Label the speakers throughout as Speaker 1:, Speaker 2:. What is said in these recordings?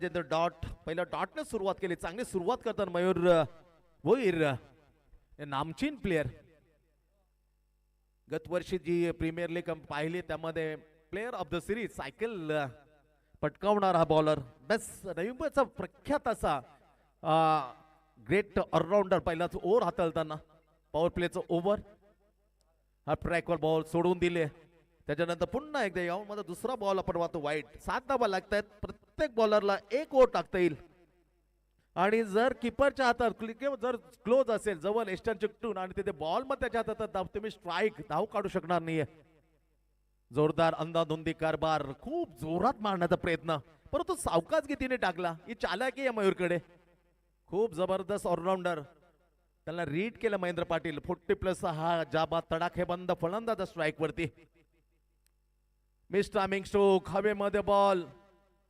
Speaker 1: Dot पहिल्या डॉटने सुरुवात केली. चांगली सुरुवात करतात मयूर भोईर, नामचीन प्लेयर. गत वर्षी जी प्रीमियर लीग पाहिली त्यामध्ये player of the series cycle पटकावणारा बॉलर, बेस्ट रविंद्रचा प्रख्यात असा ग्रेट ऑलराऊंडर. पहिलाच ओव्हर हाताळताना पॉवर प्लेचं ओव्हर, हा ट्रॅकवर बॉल सोडून दिले. त्याच्यानंतर पुन्हा एकदा यामध्ये दुसरा बॉल आपण पाहतो वाईट. 7 धावा लागतात. प्रत्येक बॉलरला एक ओव्हर टाकता येईल आणि जर किपरच्या हातात जर क्लोज असेल जवळ एस्टर्न चिकटून आणि तिथे बॉल मध्ये त्याच्या हातात धाव, तुम्ही स्ट्राईक धाव काढू शकणार नाहीये. जोरदार अंधाधुंदी कारभार, खूप जोरात मारण्याचा प्रयत्न, परंतु सावकाश गतीने टाकला. ही चालाकी आहे मयूरकडे. खूप जबरदस्त ऑलराऊंडर. त्यांना रीड केलं महेंद्र पाटील. 40+ हा जाबा तडाखे बंद फलंदाज स्ट्राईक वरती. मिस टायमिंग स्ट्रोक, हवेमध्ये ball,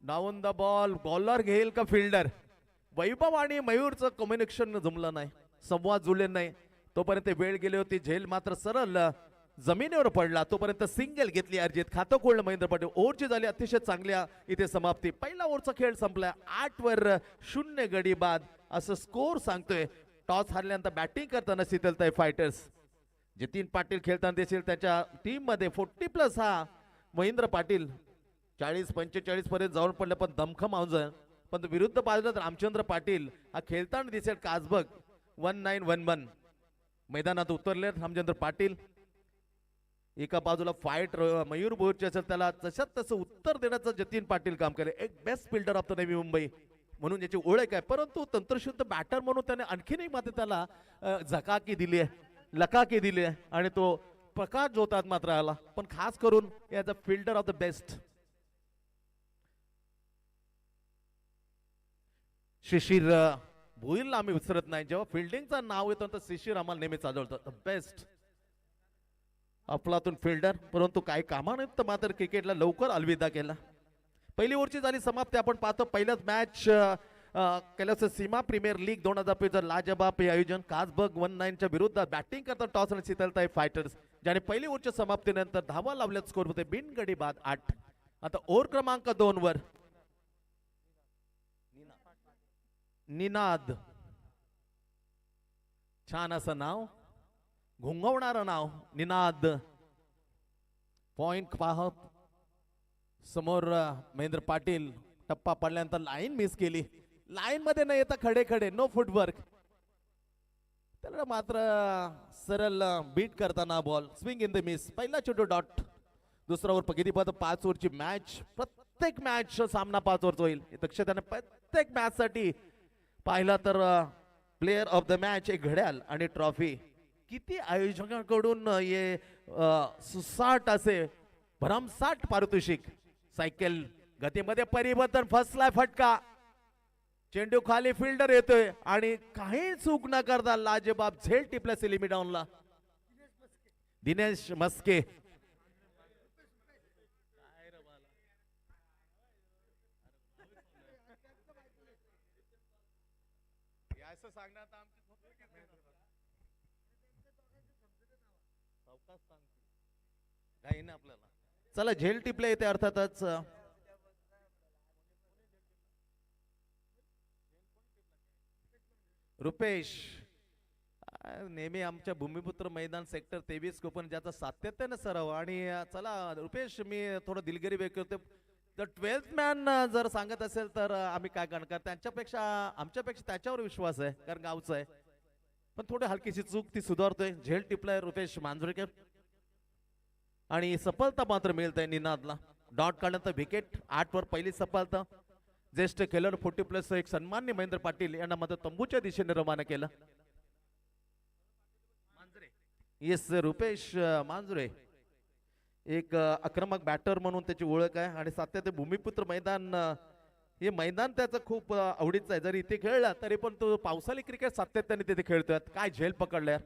Speaker 1: down the ball. Bowler घेईल का फिल्डर? वैभव आणि मयूरचं कम्युनिकेशन जमलं नाही, संवाद जुळले नाही. तोपर्यंत वेळ गेली होती. झेल मात्र सरळ जमिनीवर पडला. तोपर्यंत सिंगल घेतली अर्जित. खातं खोललं महेंद्र पाटील. ओव्हरची झाली अतिशय चांगल्या इथे समाप्ती. पहिला ओव्हरचा खेळ संपला. 8 गडी बाद असं स्कोर सांगतोय. टॉस हारल्यानंतर बॅटिंग करताना शीतलताई फायटर्स, जतीन पाटील खेळताना देखील त्याच्या टीम मध्ये 40+ हा महेंद्र पाटील 40-45 पर्यंत जाऊन पडले, पण दमखम आऊन. पण विरुद्ध बाजूला रामचंद्र पाटील हा खेळताना दिसेल. कासबग 1911 मैदानात उतरले रामचंद्र पाटील. एका बाजूला फाईट मयूर भोईरची असेल, त्याला तशात तसं उत्तर देण्याचं जतीन पाटील काम केले. एक best fielder of the Navi Mumbai म्हणून याची ओळख आहे. परंतु तंत्रशुद्ध बॅटर म्हणून त्याने आणखीन एक मात्र त्याला झकाकी दिली आहे, लकाकी दिली आहे आणि तो प्रकाश जोतात मात्र आला. पण खास करून as a fielder of the best. Shishir भोईरला आम्ही विसरत नाही. जेव्हा फिल्डिंगचं नाव येतं तर शिशिर आम्हाला नेहमीच आढळतं. द बेस्ट अफलातून फिल्डर, परंतु काही कामानिमित्त मात्र क्रिकेटला लवकर अलविदा केला. पहिली ओव्हरची झाली समाप्ती. आपण पाहतो पहिल्याच मॅच केलं सीमा प्रीमियर लीग 2025 लाजबाब हे आयोजन. कासबग 19च्या विरुद्ध बॅटिंग करतात टॉस आणि शीतलताई फायटर्स, ज्याने पहिली ओव्हरच्या समाप्तीनंतर धावा लावल्यात. स्कोर होते बिनगडी बाद 8. आता ओव्हर क्रमांक 2 वर निनाद, छान असं नाव, घुंगवणारं नाव निनाद. पॉइंट पाहत समोर महेंद्र पाटील. टप्पा पडल्यानंतर लाईन मिस केली. लाईन मध्ये न येता खडे खडे, नो फुटवर्क. त्याला मात्र सरळ बीट करताना ball swing in the miss. पहिला छोटो डॉट. दुसरा ओव्हर किती पाहतो 5 ओव्हरची मॅच. प्रत्येक मॅच सामना 5 ओव्हरचा होईल. दक्षताने प्रत्येक मॅच साठी पाहिला तर प्लेयर ऑफ द मॅच एक घड्याळ आणि ट्रॉफी. किती आयोजकांकडून हे सुसाट असे भरमसाठ पारितोषिक. सायकल गतीमध्ये परिवर्तन, फसलाय फटका. चेंडू खाली, फिल्डर येतोय आणि काही चूक न करता लाजबाब झेल टिपला सेलिमी डाऊनला. दिनेश मस्के. काही ना आपल्याला चला झेल टिपले येते अर्थातच. रुपेश नेहमी आमच्या भूमिपुत्र मैदान सेक्टर 23 कोपन ज्याचा सातत्यानं सराव. आणि चला रुपेश, मी थोडं दिलगिरी व्यक्त करतो. जर 12th मॅन जर सांगत असेल तर आम्ही काय करणार. त्यांच्यापेक्षा आमच्यापेक्षा त्याच्यावर विश्वास आहे, कारण गावचं आहे. पण थोडी हलकीशी चूक ती सुधारतोय. झेल टिपलाय रुपेश मांजरेकर आणि सफलता मात्र मिळत आहे निनादला. डॉट काढल्यानंतर विकेट. 8 वर पहिली सफलता. ज्येष्ठ खेळाडू 40+ एक सन्मान्य महेंद्र पाटील यांना मात्र तंबूच्या दिशेने रवाना केलं. येस, रुपेश मांजरे एक आक्रमक बॅटर म्हणून त्याची ओळख आहे आणि सातत्य भूमिपुत्र मैदान हे मैदान त्याचं खूप आवडीचं आहे. जरी इथे खेळला तरी पण तो पावसाळी क्रिकेट सातत्याने तिथे खेळतोय. काय झेल पकडल्या.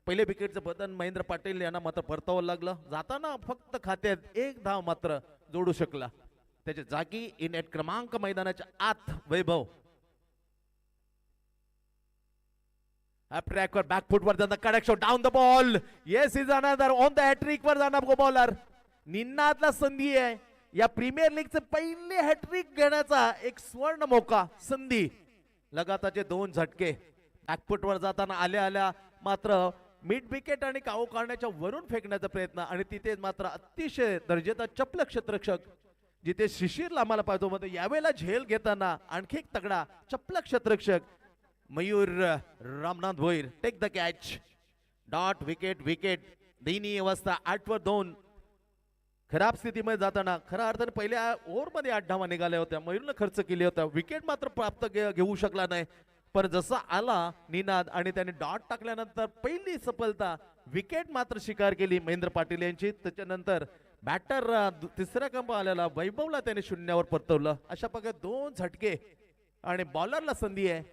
Speaker 1: पहिले विकेटचं बदन महेंद्र पाटील यांना मात्र परतावं लागलं. जाताना फक्त खात्यात 1 धाव मात्र जोडू शकला. त्याच्या जागी नेट क्रमांक मैदानाच्या आत वैभव. ट्रॅक वर बॅकफुट वर जाणार, कडक shot, down the ball. Yes is another on the hat trick वर जाणार बॉलर. निनादला संधी आहे. या प्रीमियर लीगचे पहिले हॅट्रिक घेण्याचा एक स्वर्ण मौका संधी. लगातारचे 2 झटके बॅकफुटवर जाताना आल्या आल्या मात्र मिड विकेट आणि काऊ काढण्याच्या वरून फेकण्याचा प्रयत्न आणि तिथे मात्र अतिशय दर्जेदार चपल क्षेत्ररक्षक जिथे शिशिरला आम्हाला पाहतो मध्ये यावेळेला झेल घेताना आणखी एक तगडा चपल क्षेत्ररक्षक Mayur Ramnath Bhoir take the catch. Dot wicket wicket दयनीय अवस्था 8 वर 2. खराब स्थितीमध्ये जाताना खऱ्या अर्थाने पहिल्या ओव्हरमध्ये 8 धावा निघाल्या होत्या. मयूरनं खर्च केले होता. विकेट मात्र प्राप्त घेऊ शकला नाही. पण जसा आला निनाद आणि त्याने डॉट टाकल्यानंतर पहिली सफलता विकेट मात्र स्वीकार केली महेंद्र पाटील यांची. त्याच्यानंतर बॅटर तिसऱ्या क्रमांक आलेला वैभवला त्याने शून्यावर परतवलं. अशा प्रकारे 2 झटके आणि बॉलरला संधी आहे.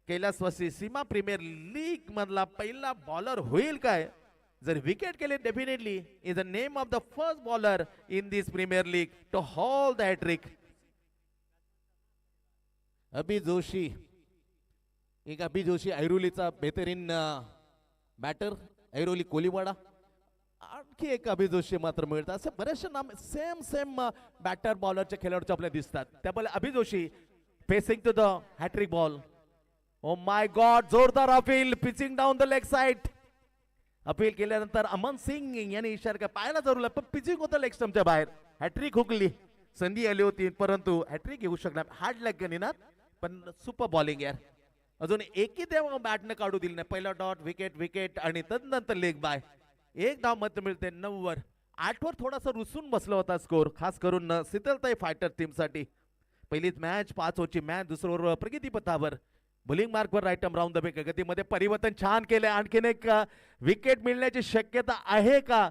Speaker 1: कैलासवासी सीमा प्रीमियर लीग मधला पहिला बॉलर होईल काय? जर विकेट केले definitely is the name of the first bowler in this premier league to haul the hattrick. Abhi Joshi एक अभि जोशी ऐरोलीचा बेहतरीन बॅटर. ऐरोली कोलीवाडा आणखी एक अभि जोशी मात्र मिळतात. असे बरेचसे नाम सेम बॅटर बॉलरच्या खेळाडूचे आपल्याला दिसतात. त्यामुळे Abhi Joshi facing to the hattrick ball. Oh my god जोरदार appeal pitching down the leg side. Appeal केल्यानंतर अमन सिंग यांनी इशारा काय पायाला जरूर पण पिचिंग होतं लेग स्टंपच्या बाहेर. हॅट्रिक हुकली. संधी आली होती परंतु हॅट्रिक घेऊ शकणार. हार्ड लेग निनाद पण सुपर बॉलिंग यार. अजून एकही तेव्हा बॅटने काढू दिली नाही. पहिला डॉट विकेट विकेट आणि तदनंतर लेग बाय. 1 धाव मत मिळते 9 वर. 8 वर थोडासा रुसून बसला होता स्कोर खास करून शीतलताई फायटर टीम साठी. पहिलीच मॅच 5 ओव्हरची मॅच. दुसऱ्या ओव्हर प्रगती पथावर बॉलिंग मार्कवर right arm round the back. गतीमध्ये परिवर्तन छान केले. आणखीन एक विकेट मिळण्याची शक्यता आहे का?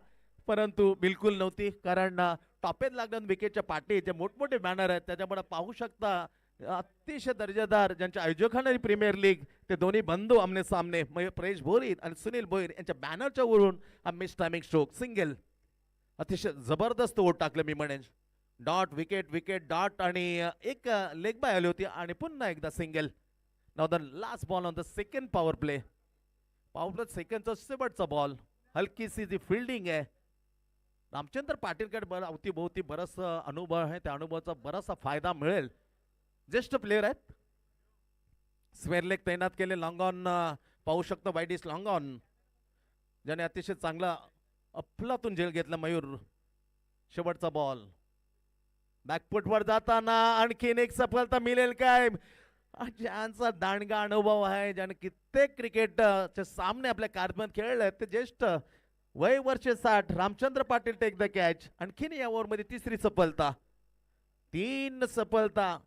Speaker 1: परंतु बिलकुल नव्हती कारण टॉपेत लागून विकेटच्या पाठी जे मोठमोठे बॅनर आहेत त्याच्यामुळे पाहू शकता अतिशय दर्जेदार ज्यांच्या आयोजकांनी प्रीमियर लीग ते दोन्ही बंधू आमने सामने परेश भोईर आणि सुनील भोईर यांच्या बॅनरच्या वरून हा मिस टायमिंग स्ट्रोक सिंगल. अतिशय जबरदस्त ओट टाकलं मी म्हणेन. डॉट विकेट विकेट डॉट आणि एक लेग बाय आली होती आणि पुन्हा एकदा single. Now the last ball on the second power play. Power play सेकंडचा शेवटचा बॉल. हलकीशी जी फिल्डिंग आहे रामचंद्र पाटीलकडे अवतीभोवती बरंच अनुभव आहे. त्या अनुभवाचा बराचसा फायदा मिळेल. ज्येष्ठ प्लेयर आहेत. स्क्वेअर लेग तैनात केले. लॉंग ऑन पाहू शकतो वाईडिस लॉंग ऑन ज्याने अतिशय चांगला अफलातून झेल घेतला मयूर. शेवटचा बॉल बॅकफुटवर जाताना आणखीन एक सफलता मिळेल काय? ज्यांचा दांडगा अनुभव आहे ज्याने कित्येक क्रिकेटचे सामने आपल्या कारकिर्दीत खेळले ते ज्येष्ठ वय वर्ष 60 Ramchandra Patil take the catch. आणखीन या ओव्हरमध्ये तिसरी सफलता. 3 सफलता.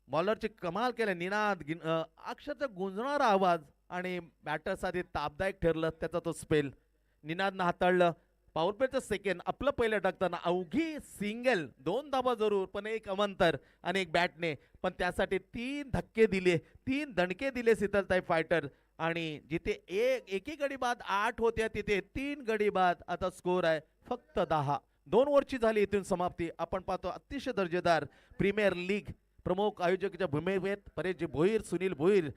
Speaker 1: बॉलरची कमाल केले. निनाद अक्षरशः गुंजणारा आवाज आणि बॅटरसाठी तापदायक ठरलं त्याचा तो स्पेल. निनादनं हाताळलं. पॉवर प्लेचं सेकंड आपलं पहिलं टाकताना अवघी सिंगल 2 धाबा जरूर पण एक अवंतर आणि एक बॅटने पण त्यासाठी 3 धक्के दिले 3 दणके दिले शीतलताई फायटर. आणि जिथे एकी गडी बाद 8 होत्या तिथे 3 गडी बाद. आता स्कोर आहे फक्त 10. 2 ओव्हरची झाली इथून समाप्ती. आपण पाहतो अतिशय दर्जेदार प्रीमियर लीग प्रमुख आयोजकाच्या भूमिकेत परेशजी भोईर सुनील भोईर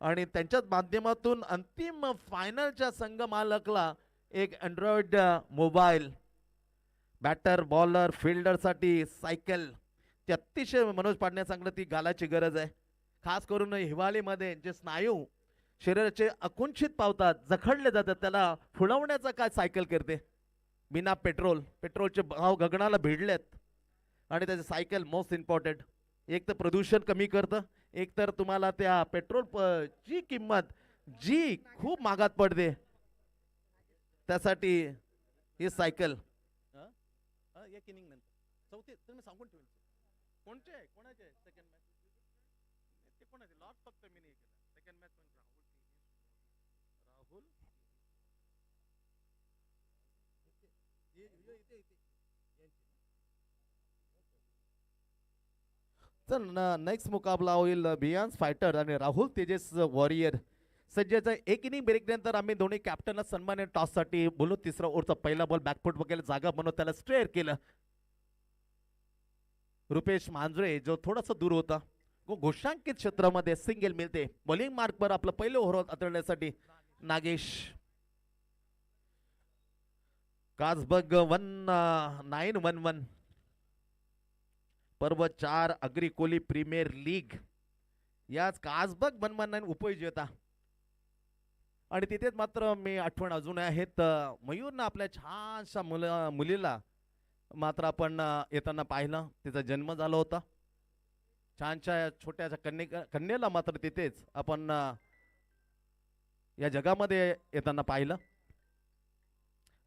Speaker 1: आणि त्यांच्याच माध्यमातून अंतिम फायनलच्या संघ मालकला एक अँड्रॉइड मोबाईल. बॅटर बॉलर फिल्डरसाठी सायकल ते अतिशय मनोज पाडण्या सांगणं ती घालायची गरज आहे. खास करून हिवाळीमध्ये जे स्नायू शरीराचे आकुंठित पावतात जखडले जातात त्याला फुलवण्याचा काय सायकल करते बिना पेट्रोलचे भाव गगनाला भिडलेत आणि त्याचे सायकल मोस्ट इम्पॉर्टंट. एक तर प्रदूषण कमी करतं एक तर तुम्हाला त्या पेट्रोल ची किंमत जी खूप महागात पडते त्यासाठी ही सायकल. एक इनिंग नंतर चौथी तुम्ही सांगून ठेवून कोणचे कोणाचे सेकंड मॅच ते कोणाचे लॉट फक्त मी नाही केला. सेकंड मॅच पण राहुल चल नेक्स्ट मुकाबला होईल बियॉन्स फायटर आणि राहुल तेजस वॉरियर. सज्जाचा एक इनिंग ब्रेक नंतर आम्ही दोन्ही कॅप्टनला सन्मान टॉस साठी बोलू. तिसरा ओव्हरचा पहिला बॉल बॅकफुट वगैरे जागा बनवून त्याला स्ट्रेअर केलं. रुपेश मांजरे जो थोडासा दूर होता घोषांकित क्षेत्रामध्ये सिंगल मिळते. बॉलिंग मार्कवर आपलं पहिलं ओव्हर हाताळण्यासाठी नागेश काजबग 1911 पर्व 4 अग्री कोली प्रीमियर लीग याच कासबग बनमान उपविजेता. आणि तिथेच मात्र मी आठवण अजून आहेत मयूरनं आपल्या छानशा मुलीला मात्र आपण येताना पाहिलं. तिचा जन्म झाला होता. छानशा छोट्याशा कन्येला मात्र तिथेच आपण या जगामध्ये येताना पाहिलं.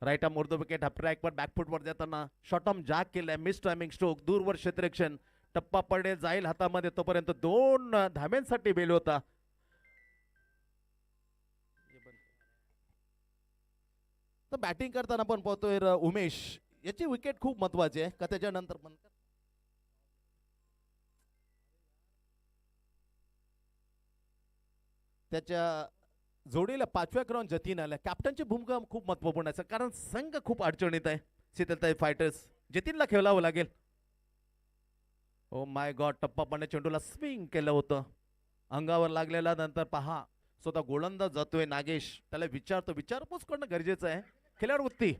Speaker 1: Right arm over the wicket track पर बॅकफुट वर जाताना शॉर्ट आर्म जॅक केलाय. मिस टायमिंग स्ट्रोक दूरवर क्षेत्ररक्षण टप्पा पडेल जाईल हातामध्ये तोपर्यंत 2 धाब्यांसाठी बेल होता. तर बॅटिंग करताना आपण पाहतोय उमेश याची विकेट खूप महत्वाची आहे का त्याच्यानंतर पण त्याच्या जोडीला 5व्या क्रमांक जतीन आल्या. कॅप्टनची भूमिका खूप महत्वपूर्ण आहे कारण संघ खूप अडचणीत आहे. शीतलताई फायटर्स जतीनला खेळावं लागेल. ओ माय गॉड टप्पा पडणे चेंडूला स्विंग केलं होतं. अंगावर लागलेला नंतर पहा स्वतः गोलंदाज जातोय नागेश त्याला विचारतो. विचारपूस करणं गरजेचं आहे. खेळाडू वृत्ती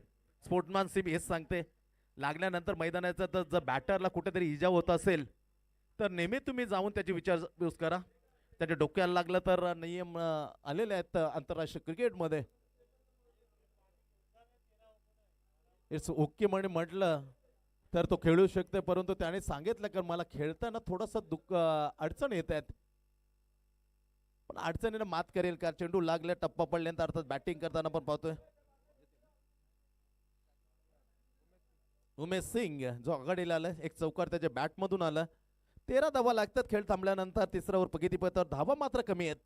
Speaker 1: स्पोर्ट्समॅनशिप हेच सांगते. लागल्यानंतर मैदानाचा तर जर बॅटरला कुठेतरी इजा होत असेल तर नेहमी तुम्ही जाऊन त्याची विचारपूस करा. त्याच्या डोक्याला लागलं तर नियम आलेले आहेत आंतरराष्ट्रीय क्रिकेटमध्ये. इट्स ओके म्हणे म्हटलं तर तो खेळू शकते परंतु त्याने सांगितलं की मला खेळताना थोडंसं दुःख अडचण येत आहेत पण अडचणीने मात करेल का. चेंडू लागले टप्पा पडल्यानंतर अर्थात बॅटिंग करताना पण पाहतोय उमेश सिंग जो आघाडीला आलाय. एक चौकार त्याच्या बॅट मधून आला. 13 धावा लागतात खेळ थांबल्यानंतर. तिसऱ्या ओव्हर प्रगतीपथावर धावा मात्र कमी आहेत.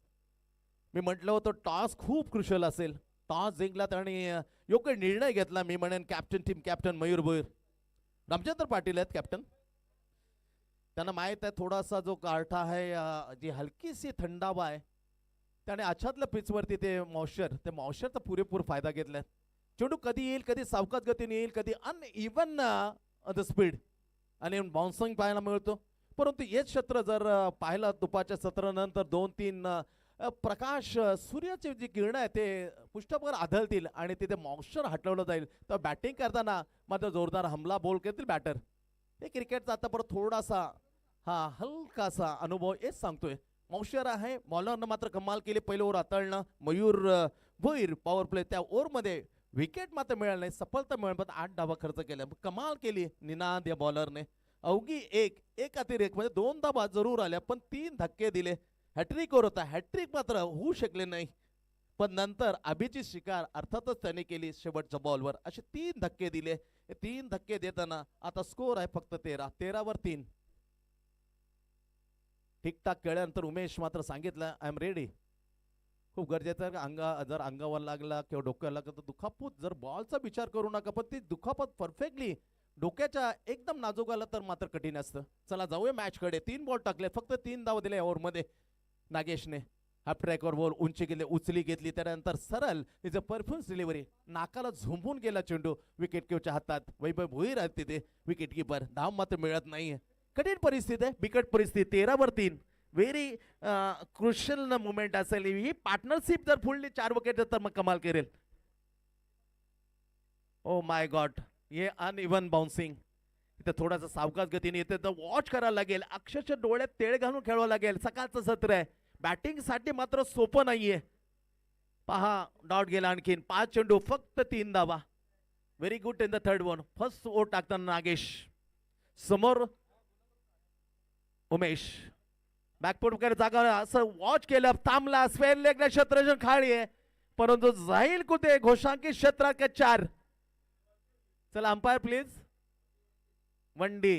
Speaker 1: मी म्हटलं होतं टॉस खूप क्रुशल असेल. टॉस जिंकला आणि योग्य निर्णय घेतला. मी म्हणेन captain team captain Mayur Bhoir Ramchandra Patil आहेत कॅप्टन. त्यांना माहित आहे थोडासा जो गारठा आहे जी हलकीशी थंडावा आहे त्याने आच्छादल्या पिचवरती ते मॉइश्चरचा पुरेपूर फायदा घेतलाय. चेंडू कधी येईल कधी सावकाश गतीने येईल कधी अनइव्हन द स्पीड आणि बाउन्सिंग पाहायला मिळतो. परंतु हेच क्षेत्र जर पाहिलं दुपारच्या सत्रानंतर 2-3 प्रकाश सूर्याचे जी किरण आहे ते पृष्ठावर आढळतील आणि तिथे मॉइश्चर हटवलं जाईल तर बॅटिंग करताना मात्र जोरदार हमला बोल करतील बॅटर. हे क्रिकेटचा आता परत थोडासा हलकासा अनुभव हेच सांगतोय. मॉइश्चर आहे. बॉलरनं मात्र कमाल केली. पहिलं ओव्हर हाताळणं मयूर भोईर पॉवर प्ले त्या ओव्हरमध्ये विकेट मात्र मिळालं नाही. सफलता मिळाली पण 8 धावा खर्च केल्या. कमाल केली निनाद या बॉलरने. अवघी एक अतिरेक म्हणजे 2 धावा जरूर आल्या पण 3 धक्के दिले. हॅट्रिक वर होता. हॅट्रिक मात्र होऊ शकले नाही पण नंतर अभिजित शिकार अर्थातच त्याने केली शेवटच्या बॉलवर. असे 3 धक्के दिले. 3 धक्के देताना आता स्कोर आहे फक्त 13 वर 3. ठीकठाक केल्यानंतर उमेश मात्र सांगितलं आय एम रेडी. खूप गरजेचं आहे. जर अंगावर लागला किंवा डोक्याला लागला तर दुखापत जर बॉलचा विचार करू नका पण ती दुखापत परफेक्टली डोक्याच्या एकदम नाजूक आला तर मात्र कठीण असतं. चला जाऊया मॅच कडे. 3 बॉल टाकले फक्त 3 धावा दिल्या ओव्हरमध्ये नागेशने. हाफ ट्रॅकवर बॉल उंची गेले उचली घेतली त्यानंतर सरळ तिचं परफॉर्मन्स डिलिव्हरी नाकाला झुंबून गेला चेंडू विकेट किपरच्या हातात. वैभव भोईर आहेत तिथे विकेट किपर. धाव मात्र मिळत नाहीये. कठीण परिस्थिती आहे. बिकट परिस्थिती. 13 वर 3 व्हेरी क्रुशियल मुवमेंट असेल ही. पार्टनरशिप जर फुलली 4 विकेट तर मग कमाल करेल. ओ माय गॉड हे अनइव्हन बाउन्सिंग. इथे थोडासा सावकाश गतीने येते तर वॉच करायला लागेल. अक्षरशः डोळ्यात तेळ घालून खेळावं लागेल. सकाळचं सत्र आहे. बॅटिंग साठी मात्र सोपं नाहीये. पहा डॉट गेला आणखीन. 5 चेंडू फक्त 3 धावा. Very good in the third one. First over टाकताना नागेश समोर उमेश बॅकफुट वगैरे जागा असं वॉच केलं. थांबला स्पेन लेगला क्षेत्ररक्षण खाली आहे परंतु जाईल कुठे घोषांकित क्षेत्रात 4. चला अंपायर प्लीज. 1 डे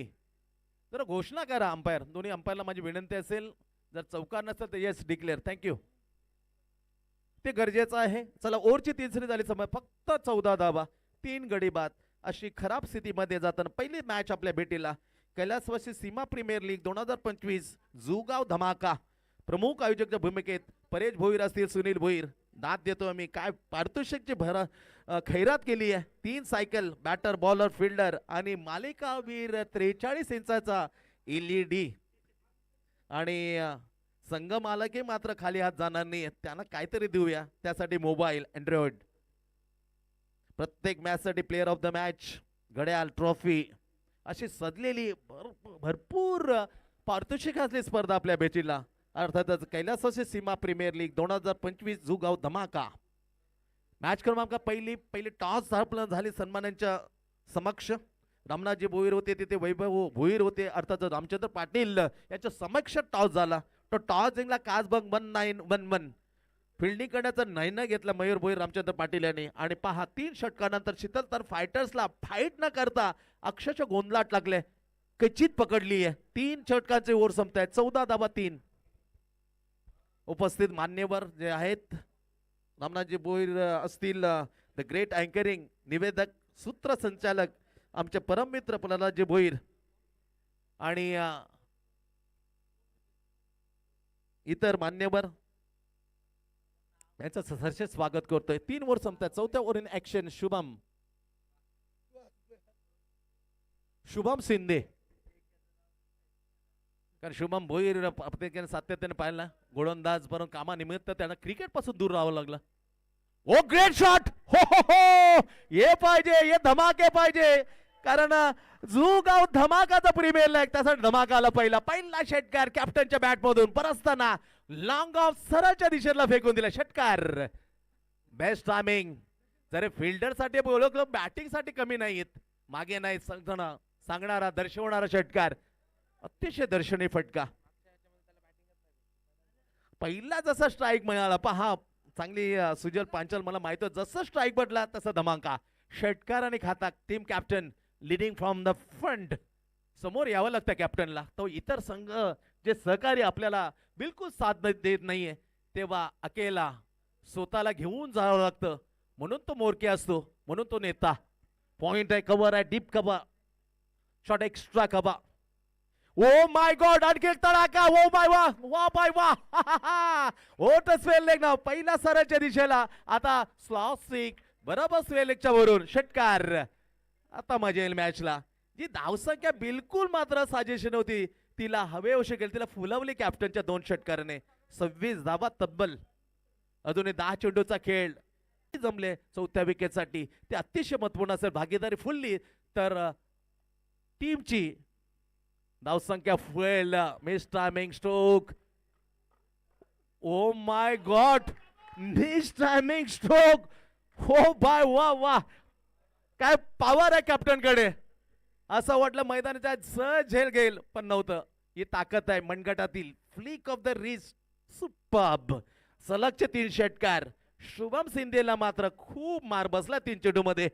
Speaker 1: जरा घोषणा करा अंपायर. दोन्ही अंपायरला माझी विनंती असेल जर चौकार नसेल तर येस डिक्लेअर. थँक्यू. ते गरजेचं आहे. चला ओव्हरची 3 झाली समय फक्त 14 धावा 3 गडी बाद. अशी खराब स्थितीमध्ये जाताना पहिली मॅच आपल्या भेटीला कैलासवासी सीमा प्रीमियर लीग 2025 जुगाव धमाका. प्रमुख आयोजकच्या भूमिकेत परेश भोईर असतील सुनील भोईर. दाद देतो आम्ही. काय पारितोषिकची खैरात केली आहे. 3 सायकल बॅटर बॉलर फिल्डर आणि मालिकावीर 43 इंचाचा LED आणि संगम आला की मात्र खाली हात जाणार नाही. त्यांना काहीतरी देऊया त्यासाठी मोबाईल अँड्रॉइड. प्रत्येक मॅच साठी प्लेअर ऑफ द मॅच घड्याळ ट्रॉफी अशी सजलेली भरपूर पारितोषिक असली स्पर्धा आपल्या बेटीला. अर्थातच कैलासाची सीमा प्रीमियर लीग 2025 जुगाव धमाका. मॅच क्रमांक पहिली टॉस झाली सन्मानांच्या समक्ष. रामनाथजी भोईर होते, तिथे वैभव भोईर होते, अर्थात रामचंद्र पाटील यांच्या समक्ष टॉस झाला. तो टॉस जिंकला कासबग 1911. फिल्डिंग करण्याचा निर्णय घेतला मयूर भोईर रामचंद्र पाटील यांनी. आणि पहा 3 षटकानंतर शीतल तर फायटर्सला फाईट न करता अक्षरशः गोंधळात लागले, कचित पकडली आहे. 3 षटकांचे ओव्हर संपतायत. 14-3. उपस्थित मान्यवर जे आहेत रामनाथजी भोईर असतील, द ग्रेट अँकरिंग निवेदक सूत्रसंचालक आमचे परममित्र प्रल्हादजी भोईर आणि इतर मान्यवर यांचं सहर्ष स्वागत करतोय. 3 ओव्हर संपतात. 4थ्या over in action. Shubham Shinde, कारण शुभम भोईर प्रत्येकाने सातत्याने पाहिला गोलंदाज परंतु कामानिमित्त त्यांना क्रिकेट पासून दूर राहावं लागलं. ओ ग्रेट शॉट. हो ये पाहिजे, ये धमाके पाहिजे, कारण जुगाव धमाकाचा प्रीमियर लीग त्यासाठी धमाका आला. पहिला षटकार कॅप्टनच्या बॅट मधून परस्ताना लॉंग ऑफ सरळच्या दिशेला फेकून दिला षटकार. Best timing. जरे फिल्डर साठी ओळखलं, बॅटिंग साठी कमी नाहीत, मागे नाही सांगणारा दर्शवणारा षटकार. अतिशय दर्शनीय फटका. पहिला जसा स्ट्राईक मिळाला पहा, चांगली सुजल पांचल मला माहित होतं, जसं स्ट्राईक पडला तसा धमाका. षटकार आणि खाता team captain leading from the front. समोर यावं लागतं कॅप्टनला. तो इतर संघ जे सहकारी आपल्याला बिलकुल साथ देत नाहीये तेव्हा अकेला स्वतःला घेऊन जावं लागतं, म्हणून तो मोरके असतो, म्हणून तो नेता. पॉइंट आहे, कव्हर आहे, deep cover, shot extra cover. O my God, आणखी एक तडाखा. ओ माय वा वा बाय वा. ओट स्वेल लेग ना पहिला सरच्या दिशेला. आता स्लॉसिक बरोबर स्वेल लेगच्या वरून षटकार. आता मजा येईल मॅचला. जी धावसंख्या बिलकुल मात्र साजेशी नव्हती तिला हवे असे केले, तिला फुलवली कॅप्टनच्या 2 षटकाराने. 26 धावा तब्बल. अजूनही 10 चेंडूचा खेळ जमले 4थ्या विकेट साठी. ते अतिशय महत्वपूर्ण असेल. भागीदारी फुलली तर टीमची धावसंख्या फुल. Miss timing stroke. O my God, miss timing stroke. हो बाय वा वा, काय पॉवर आहे कॅप्टन कडे. असं वाटलं मैदानाच्या सहज झेल घेईल, पण नव्हतं. ही ताकद आहे मनगटातील. Flick off the wrist superb. सलगचे 3 षटकार. शुभम शिंदेला मात्र खूप मार बसला 3 चेंडू मध्ये.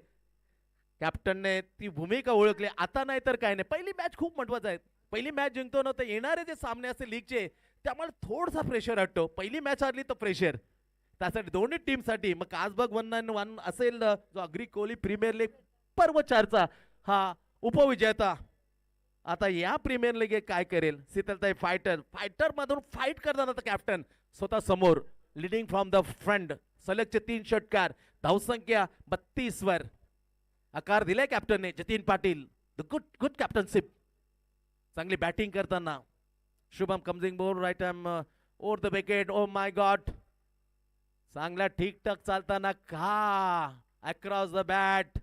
Speaker 1: कॅप्टनने ती भूमिका ओळखली. आता नाही तर काय नाही. पहिली मॅच खूप महत्वाची आहे. पहिली मॅच जिंकतो ना तर येणारे जे सामने असते लीगचे त्यामुळे थोडासा प्रेशर हटतो. पहिली मॅच हरली तर प्रेशर त्यासाठी दोन्ही टीम साठी. मग कासबग 1-1 असेल जो अग्री कोहली प्रीमियर लीग पर्व 4चा हा उपविजेता. आता या प्रीमियर लीग काय करेल. शीतलताई फायटर मधून फाईट करताना कॅप्टन स्वतः समोर लिडिंग फ्रॉम द फ्रंट. सलगचे 3 षटकार. धावसंख्या 32 वर आकार दिलाय कॅप्टनने. Jatin Patil the good captainship. चांगली बॅटिंग करताना शुभम कमजिंग bowl right arm over the wicket. Oh my god, चांगला ठीकठाक चालताना का अक्रॉस द बॅट.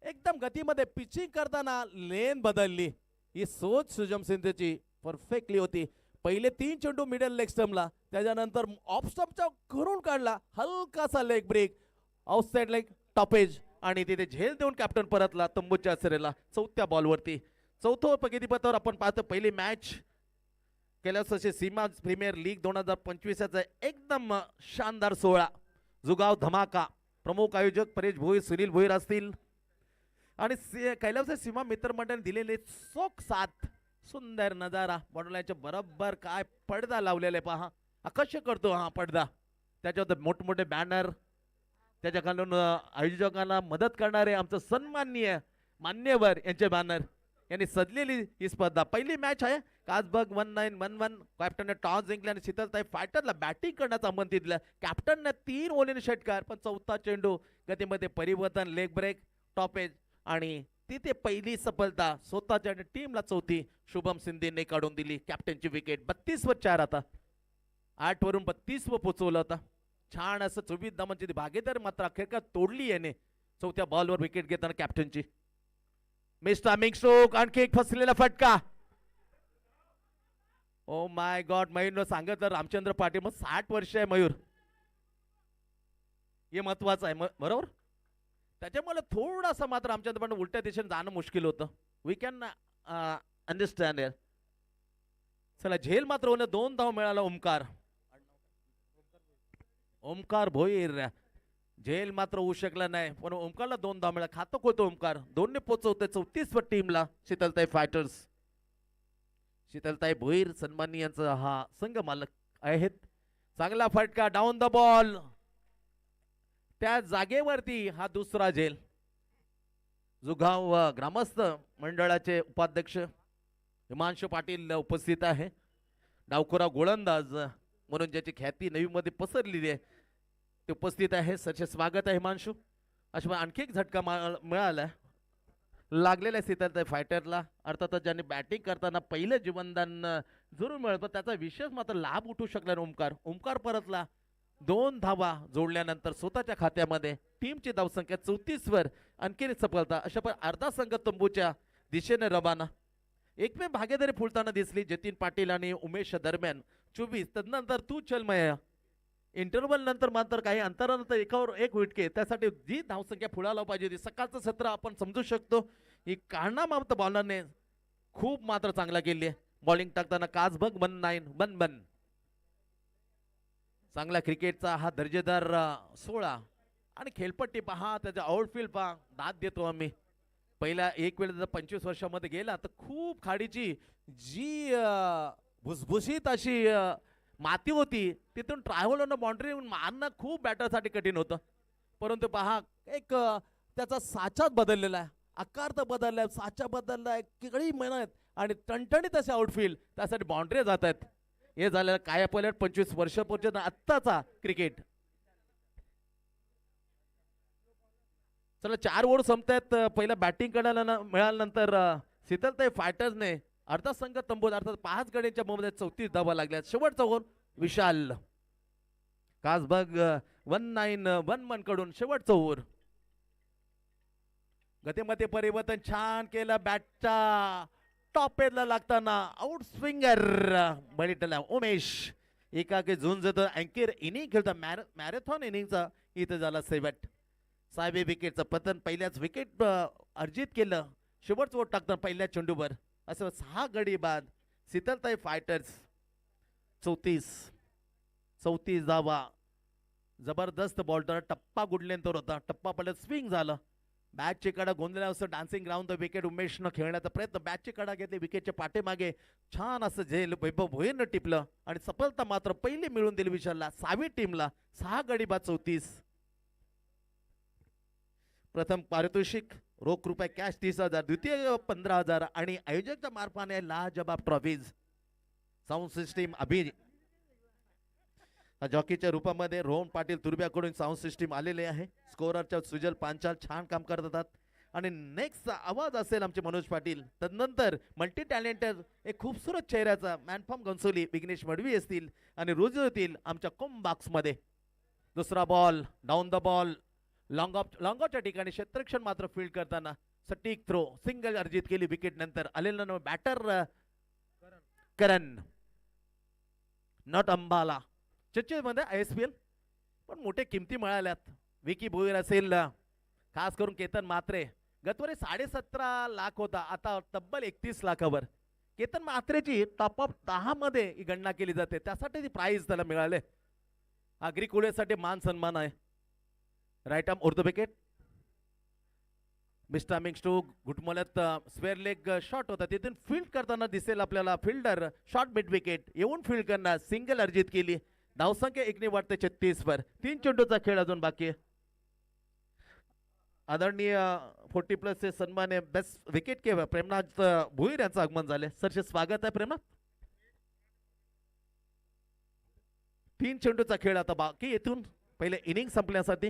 Speaker 1: एकदम गतीमध्ये पिचिंग करताना लेन बदलली. ही सोच शुभम शिंदेची परफेक्टली होती. पहिले 3 चेंडू मिडल लेग स्टम्पला, त्याच्यानंतर ऑफ स्टम्पचा करून काढला हलकासा leg break, outside leg top edge आणि तिथे झेल देऊन कॅप्टन परतला तंबूच्या सरेला 4थ्या बॉलवरती. 4थं प्रगतीपथावर आपण पाहतो. पहिली मॅच कैलासाची सीमा प्रीमियर लीग 2025चा एकदम शानदार सोहळा. जुगाव धमाका. प्रमुख आयोजक परेश भोईर, सुनील भोईर असतील आणि कैलासाची सीमा मित्र मंडळाने दिलेले चोख साथ. सुंदर नजारा. बॉर्डरलाईनच्या बरोबर काय पडदा लावलेला आहे पहा. आकर्षक करतो हा पडदा. त्याच्यावर मोठमोठे बॅनर, त्याच्या खालून आयोजकांना मदत करणारे आमचं सन्माननीय मान्यवर यांचे बॅनर यांनी सजलेली ही स्पर्धा. पहिली मॅच आहे. कासबग 1911. कॅप्टनने टॉस जिंकले आणि शीतलताई फायटरला बॅटिंग करण्याचं आमंत्रण दिलं. कॅप्टनने 3 ओव्हरने षटकार, पण 4था चेंडू गतीमध्ये परिवर्तन, लेग ब्रेक, टॉपेज आणि तिथे पहिली सफलता स्वतःच्या टीमला 4थी शुभम शिंदेने काढून दिली. कॅप्टनची विकेट. 32 वर 4. आता 8 वरून 32 वर पोहोचवलं होता. छान असं 24 धावांची भागीदारी मात्र अखेरकार तोडली याने 4थ्या बॉलवर विकेट घेताना कॅप्टनची. मिस्टर मिंगस्टोक आणखी एक फसलेला फटका. ओ माय गॉड, मयूरनं सांगितलं रामचंद्र पाटील, मग 60 वर्ष आहे मयूर, हे महत्वाचं आहे बरोबर. त्याच्यामुळे थोडासा मात्र रामचंद्र पाटील उलट्या दिशेने जाणं मुश्किल होतं. We can understand. चला झेल मात्र होणं, 2 धाव मिळाला ओमकार भोईर. झेल मात्र होऊ शकला नाही, पण ओमकारला 2 धाव मिळाला. खातं होतं ओमकार, 2 ने पोहोचवते 34 वर टीमला शीतलताई फायटर्स. शीतलताई भोईर सन्मानी यांचा हा संघ मालक आहेत. चांगला फटका, डाऊन द बॉल. त्या जागेवरती हा दुसरा झेल. जुगाव ग्रामस्थ मंडळाचे उपाध्यक्ष हिमांशु पाटील उपस्थित आहे. डावखुरा गोलंदाज म्हणून ज्याची ख्याती नवी मध्ये पसरलेली आहे ते उपस्थित आहे. सरचे स्वागत आहे हिमांशु. अशा आणखी एक झटका मिळाला लागलेल्या शीतलताई फायटरला. अर्थातच ज्यांनी बॅटिंग करताना पहिलं जीवनदान जरूर मिळत, पण त्याचा विशेष मात्र लाभ उठू शकला नाही ओमकार परतला. 2 धावा जोडल्यानंतर स्वतःच्या खात्यामध्ये टीमची धावसंख्या 34 वर आणखी सफलता. अशा पण अर्धा संघ तंबूच्या दिशेने रवाना. एकमेव भागीदारी फुलताना दिसली जतीन पाटील आणि उमेश दरम्यान 24. तदनंतर तू चलमय इंटरव्हल नंतर मात्र काही अंतरानंतर एकावर एक विटके, त्यासाठी जी धावसंख्या फुलायला पाहिजे होती. सकाळचं सत्र आपण समजू शकतो. ही काढणा मात्र बॉलरने खूप मात्र चांगला केली आहे. बॉलिंग टाकताना काजबग 19 चांगला क्रिकेटचा हा दर्जेदार 16. आणि खेळपट्टी पहा, त्याचा आउटफील्ड पहा, दाद देतो आम्ही. पहिला एक वेळ जर 25 वर्षामध्ये गेला तर खूप खाडीची जी भुसभुशीत अशी माती होती, तिथून ट्रॅव्हलरनं बाउंड्री मारणं खूप बॅटरसाठी कठीण होतं. परंतु पहा एक त्याचा साचाच बदललेला आहे, आकार तर बदलला आहे, साचा बदलला आहे, किती मेहनत आणि टणटणीत असे आउटफील्ड, त्यासाठी बाउंड्री जात आहेत. हे झालेलं काय पहिले 25 वर्षापूर्वीच आत्ताचा क्रिकेट. चला 4 ओव्हर संपतायत. पहिला बॅटिंग करायला मिळाल्यानंतर शीतलताई फायटर्सने अर्धा संघ तंबूत अर्थात 5 गड्यांच्या मध्ये 34 धावा लागल्यात. शेवटचा ओव्हर विशाल कासबग 19 कडून शेवटचा ओव्हर. गतीमध्ये परिवर्तन छान केलं, बॅटच्या टॉप एजला लागताना आउट स्विंगर बळीटला उमेश. एकाकी झुंजतो अँकर इनिंग खेळता मॅरेथॉन इनिंगचा इथं झाला शेवट. 6व्या विकेटचं पतन, पहिल्याच विकेट अर्जित केलं. शेवटचं ओव्हर टाकताना पहिल्या चेंडूवर असं 6 गडी बाद. शीतलताई फायटर्स 34 धावा. जबरदस्त बॉलर टप्पा गुडल्यानंतर होता, टप्पा पडला, स्विंग झालं. बॅटची कडा गोंधळा असं डान्सिंग ग्राउंड द विकेट उमेशनं खेळण्याचा प्रयत्न, बॅटची कडा घेतली, विकेटच्या पाठीमागे छान असं झेल वैभव भोईरनं टिपलं आणि सफलता मात्र पहिली मिळून दिली विशालला. 6वी टीमला 6 गडी बाद 34. प्रथम पारितोषिक रोख रुपये कॅश 30,000, द्वितीय 15,000 आणि आयोजकच्या मार्फाने लाजबाब ट्रॉफीज. साऊंड सिस्टीम अभि जॉकीच्या रूपामध्ये रोहन पाटील तुर्ब्याकडून साऊंड सिस्टीम आलेले आहे. स्कोररच्या सुजल पांचाल छान काम करतात. आणि नेक्स्ट आवाज असेल आमचे मनोज पाटील. तदनंतर मल्टी टॅलेंटेड एक खूपसूरत चेहऱ्याचा मॅनफॉर्म गन्सोली विघ्नेश मडवी असतील आणि रुजू होतील आमच्या कोम बॉक्स मध्ये. दुसरा ball down the ball, long ऑफच्या ठिकाणी क्षेत्ररक्षण मात्र फील्ड करताना सटीक थ्रो, सिंगल अर्जित केली. विकेट नंतर आलेला बॅटर करण नॉट अंबाला चर्चेमध्ये ISPL पण मोठे किमती मिळाल्यात. विकी भोईर असेल, खास करून केतन म्हात्रे. गतवरी 17.5 लाख होता, आता तब्बल 31 लाखावर. केतन म्हात्रेची टॉप ऑफ 10 मध्ये गणना केली जाते, त्यासाठी ती प्राइज त्याला मिळाले. आगरी कुळेसाठी मान सन्मान आहे. Right arm over the wicket. Mister मिंगस्टोक घुटमलत स्क्वेअर लेग शॉट होता, तिथून फील्ड करताना दिसेल आपल्याला फिल्डर शॉर्ट मिड विकेट येऊन फील्ड करणार, सिंगल अर्जित केली. धावसंख्या 1 वाढते 36 वर. 3 चेंडूचा खेळ अजून बाकी आहे. आदरणीय 40+ चे सन्मान्य बेस्ट विकेट केवर प्रेमनाथ भोईर यांचं आगमन झाले. सरचे स्वागत आहे प्रेमनाथ. 3 चेंडूचा खेळ आता बाकी. येथून पहिले इनिंग संपण्यासाठी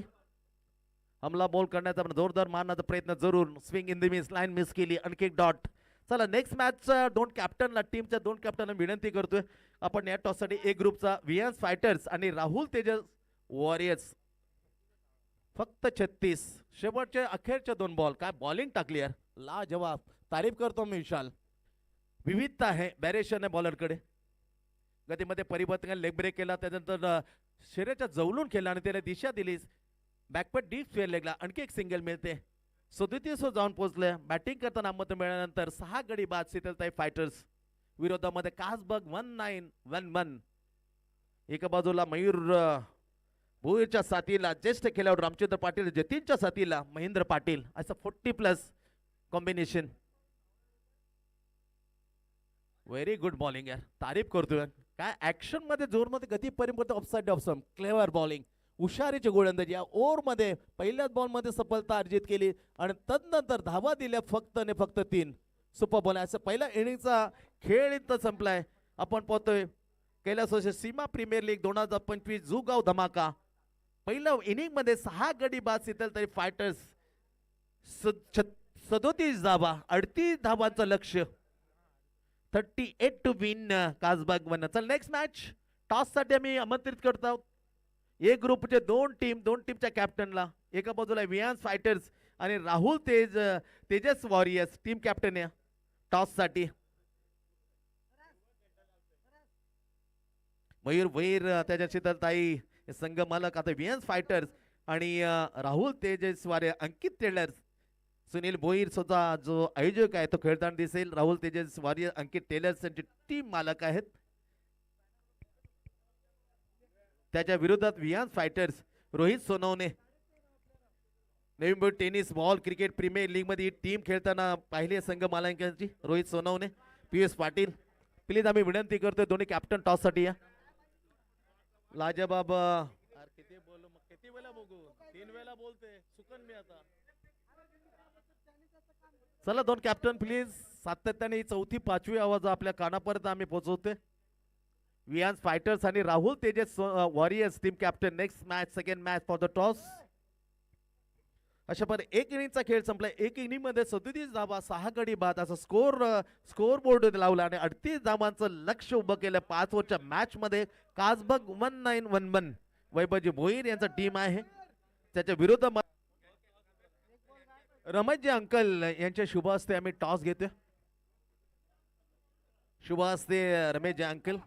Speaker 1: हमला बॉल करण्याचा जोरदार मारण्याचा प्रयत्न जरूर. Swing in the miss, line miss केली, आणखी एक डॉट. चला नेक्स्ट मॅच 2 कॅप्टनला, टीमच्या 2 कॅप्टनला विनंती करतोय आपण या टॉससाठी. ए ग्रुपचा VS फायटर्स आणि राहुल तेजस वॉरियर्स. फक्त 36. शेवटचे अखेरचे 2 बॉल, काय बॉलिंग टाकली यार. लाजवाब, तारीफ करतो मी विशाल. विविधता आहे बॅरेशन आहे बॉलरकडे. गतीमध्ये परिवर्तन, लेग ब्रेक केला, त्यानंतर शरीराच्या जवळून केला आणि त्याला दिशा दिलीस. बॅकपट डीप फेअर लेगला आणखी एक सिंगल मिळते. 37 जाऊन पोहोचले. बॅटिंग करताना मत मिळाल्यानंतर 6 गडी बाद शीतलताई फायटर्स विरोधामध्ये कासबग 1911. एका बाजूला मयूर भोईरच्या साथीला ज्येष्ठ खेळाडू रामचंद्र पाटील, जतीनच्या साथीला महेंद्र पाटील, असं 40+ कॉम्बिनेशन. व्हेरी गुड बॉलिंग यार, तारीफ करतोय. काय ऍक्शन मध्ये जोर मध्ये गती परिवर्तन, ऑफसाइड ऑफसम, क्लेवर बॉलिंग, हुशारीची गोलंदाजी. या ओव्हर मध्ये पहिल्याच बॉल मध्ये सफलता अर्जित केली आणि तदनंतर धावा दिल्या फक्त आणि फक्त 3. Super ball. असं पहिल्या इनिंगचा खेळ इथं संपलाय. आपण पाहतोय कैलास सीमा प्रीमियर लीग 2025 जुगाव धमाका. पहिल्या इनिंग मध्ये 6 गडी बाद शीतलताई फायटर्स, 37 धावा, 38 धावांचं लक्ष्य, 38 टू विन कासबाग वन. चल नेक्स्ट मॅच टॉस साठी आम्ही आमंत्रित करतो. ए ग्रुपचे दोन टीमच्या कॅप्टनला. एका बाजूला वियान्स फायटर्स आणि Rahul Tejas warriors team captain आहे टॉस साठी. मयूर भैर, त्याच्या शीतलताई संघ मालक. आता वियान्स फायटर्स आणि राहुल तेजस वॉरियर, अंकित टेलर्स, सुनील भोईर सुद्धा जो आयोजक आहे तो खेळताना दिसेल. राहुल तेजस वॉरियर, अंकित टेलर्स यांचे टीम मालक आहेत. त्याच्या विरोधात Viaan's Fighters Rohit Sonawane. Navi Mumbai tennis ball cricket Premier League मध्ये टीम खेळताना पाहिली संघ मालकांची रोहित सोनवणे, पीएस पाटील. प्लीज आम्ही विनंती करतोय दोन्ही कॅप्टन टॉस साठी या. लाजबाब किती बोलू, मग किती वेळा बघू, 3 वेळा बोलते सुकन मी आता. चला दोन कॅप्टन प्लीज. सातत्याने 4थी 5वी आवाज आपल्या कानापर्यंत आम्ही पोहोचवते. वियान्स फायटर्स आणि Rahul Tejas warriors team captain. Next match, second match for the toss. अशा पर एक इनिंगचा खेळ संपला. एक इनिंग मध्ये 37 धावा, 6 गडी बाद असा स्कोर बोर्ड लावला आणि 38 धावांचं लक्ष उभं केलं. 5 ओव्हरच्या मॅच मध्ये कासबग 1911 वैभवजी भोईर यांचा टीम आहे. त्याच्या विरोधात रमेशजी अंकल यांच्या शुभ हस्ते आम्ही टॉस घेतोय. शुभ हस्ते रमेशजी अंकल.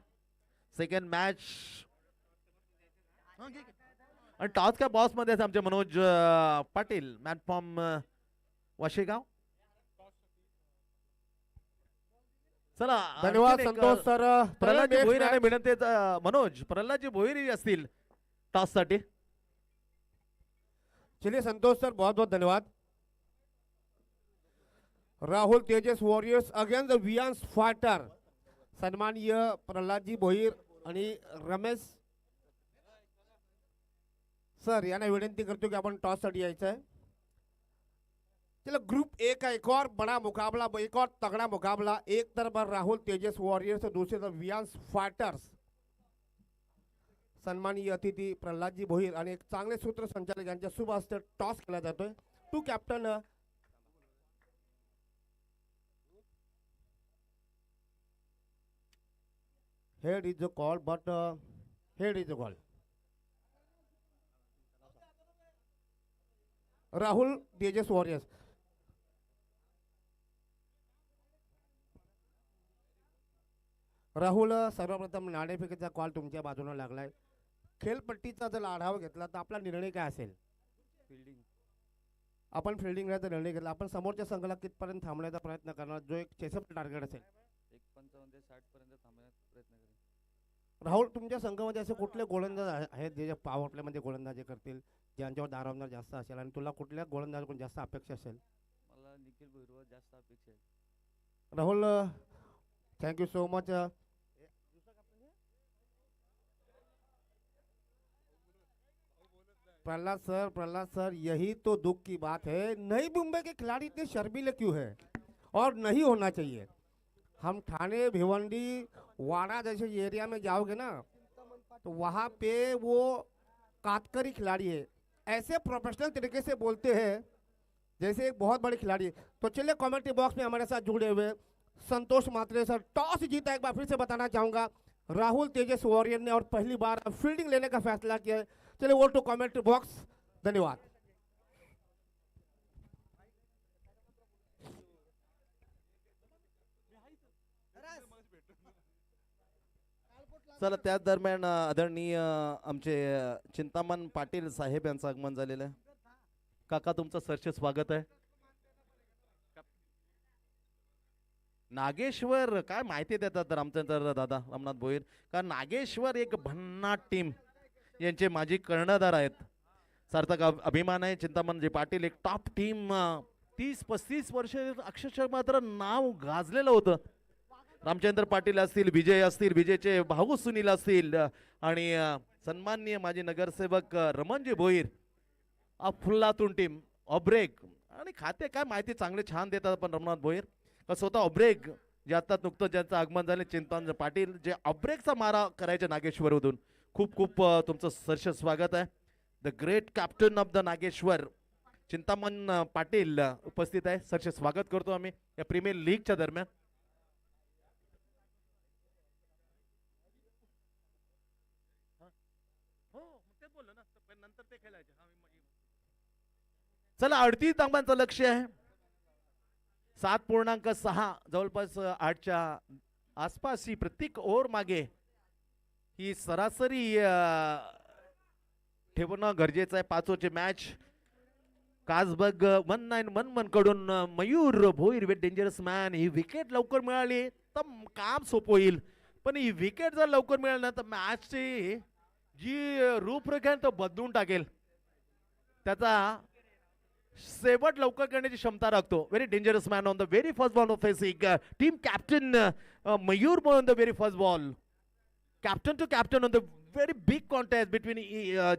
Speaker 1: सेकंड मॅच आणि टॉस का बॉस मध्ये आमचे मनोज पाटील, मॅन फ्रॉम वाशेगाव. चला
Speaker 2: धन्यवाद संतोष सर.
Speaker 1: प्रल्हादजी भोईर आणि विनंती मनोज प्रल्हादजी भोईर असतील टॉस साठी.
Speaker 2: चलिए संतोष सर, बहुत बहुत धन्यवाद. Rahul Tejas warriors against the वियान्स फायटर. सन्माननीय प्रल्हादजी भोईर आणि रमेश सर यांना विनंती करतो की आपण टॉस साठी यायचं आहे. चलो ग्रुप ए का एक और बड़ा मुकाबला, एक और तगड़ा मुकाबला. एक तरफ राहुल तेजस वॉरियर्स और दूसरी तरफ वियान्स फायटर्स. सन्माननीय अतिथी प्रल्हादजी भोईर आणि एक चांगले सूत्रसंचालक यांच्या शुभ हस्ते टॉस केला जातोय. To captain head is the call, but head is the call. Rahul Tejas Warriors. Rahul, सर्वप्रथम नाणेफेकीचा कॉल तुमच्या बाजूने लागलाय. खेळपट्टीचा जर आढावा घेतला तर आपला निर्णय काय असेल? फिल्डिंग. आपण फिल्डिंगचा निर्णय घेतला. आपण समोरच्या संघाला कितपर्यंत थांबण्याचा प्रयत्न करणार, जो एक चेसअप टार्गेट असेल?
Speaker 3: 1.55 ते 60 पर्यंत थांबण्याचा प्रयत्न करेन.
Speaker 2: राहुल, तुमच्या संघामध्ये असे कुठले गोलंदाज आहेत जे पॉवर प्ले मध्ये गोलंदाजी करतील, ज्यांच्यावर दारोमदार जास्त असेल, आणि तुला कुठल्या गोलंदाजाकडून जास्त अपेक्षा असेल?
Speaker 3: मला निखिल भुईरवर जास्त अपेक्षा आहे.
Speaker 2: Rahul, thank you so much. Prahlad sir, यही तो दुख की बात है. नई मुंबई के खिलाड़ी इतने शर्मीले क्यों है, और नहीं होना चाहिए. हम ठाणे, भिवंडी, वाड़ा जैसे एरिया में जाओगे ना तो वहाँ पे वो कातकरी खिलाड़ी है, ऐसे प्रोफेशनल तरीके से बोलते हैं जैसे एक बहुत बड़े खिलाड़ी है. तो चलिए कमेंट्री बॉक्स में हमारे साथ जुड़े हुए संतोष मात्रे सर. टॉस जीता, एक बार फिर से बताना चाहूंगा, राहुल तेजस वॉरियर ने, और पहली बार फील्डिंग लेने का फैसला किया है. चलिए वो टू कमेंट्री बॉक्स. धन्यवाद.
Speaker 1: चला त्याच दरम्यान आदरणीय आमचे चिंतामण पाटील साहेब यांचं आगमन झालेलं आहे. काका तुमचं सरचे स्वागत आहे. नागेश्वर काय माहिती देतात तर आमच्या तर दादा रामनाथ भोईर का नागेश्वर एक भन्नाट टीम यांचे माजी कर्णधार आहेत. सार्थक अभिमान आहे चिंतामणजी पाटील एक टॉप टीम 30-35 वर्ष अक्षरशः मात्र नाव गाजलेलं होतं. रामचंद्र पाटील असतील, विजय असतील, विजयचे भाऊ सुनील असतील आणि सन्माननीय माजी नगरसेवक रमणजी भोईर अफुल्लातून टीम ऑब्रेक आणि खाते काय माहिती चांगले छान देतात. पण रमनाथ भोईर का स्वतः ऑब्रेक जे आता नुकतं ज्यांचं आगमन झाले चिंतामण पाटील जे ऑब्रेकचा मारा करायचे नागेश्वरमधून खूप खूप तुमचं सरस स्वागत आहे. The great captain of the Nageshwar Chintaman Patil उपस्थित आहे. सरसे स्वागत करतो आम्ही या प्रीमियर लीगच्या दरम्यान. चला 38 धावांचं लक्ष आहे. 7.6 जवळपास 8च्या आसपास ही प्रत्येक ओव्हर मागे ही सरासरी ठेवणं गरजेचं आहे. 5 ओव्हरची मॅच काजबग 1911 कडून Mayur Bhoir with dangerous man he wicket लवकर मिळाली तर काम सोपं होईल. पण ही विकेट जर लवकर मिळाली ना तर मॅचची जी रूपरेखा तो बदलून टाकेल. त्याचा शेवट लवकर करण्याची क्षमता राखतो. Very dangerous man on the very first ball of facing team captain Mayur on the very first ball. Captain to captain on the very big contest between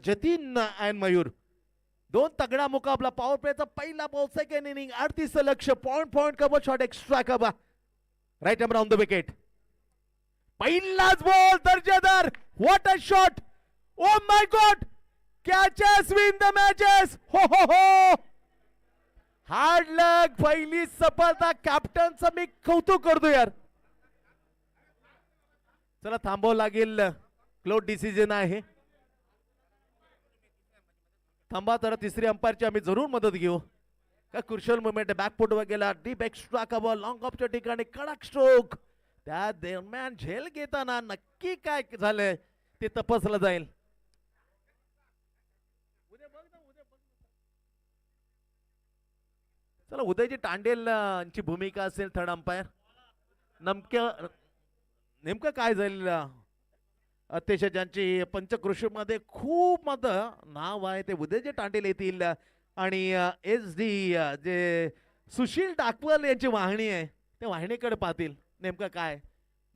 Speaker 1: Jatin and Mayur. दोन तगडा मुकाबला. पॉवर प्लेचा पहिला बॉल सेकंड इनिंग 38 लक्ष point cover shot extra cover right around the wicket. पहिलाच ball दर्जेदार. What a shot. Oh my god. Catches win the matches. हो हो हो. Hard luck. पहिली सफलता कॅप्टनचं मी कौतुक करतो यार. चला थांबावं लागेल. क्लोज डिसिजन आहे. थांबा तर तिसरी अंपायरची आम्ही जरूर मदत घेऊ. का क्रुशियल मुवमेंट बॅकफुट वगैरे डीप एक्स्ट्रा का बॉल लॉंग ऑफच्या ठिकाणी कडक स्ट्रोक. त्या दरम्यान झेल घेताना नक्की काय झालंय ते तपासलं जाईल. चला उदयजी तांडेल यांची भूमिका असेल थर्ड अंपायर. नेमकं काय झालं अतिशय ज्यांची पंचकृषीमध्ये खूप मत नाव आहे ते उदयजी तांडेल येतील आणि एस डी जे सुशील टाकवल यांची वाहिनी आहे त्या वाहिनीकडे पाहतील. नेमकं काय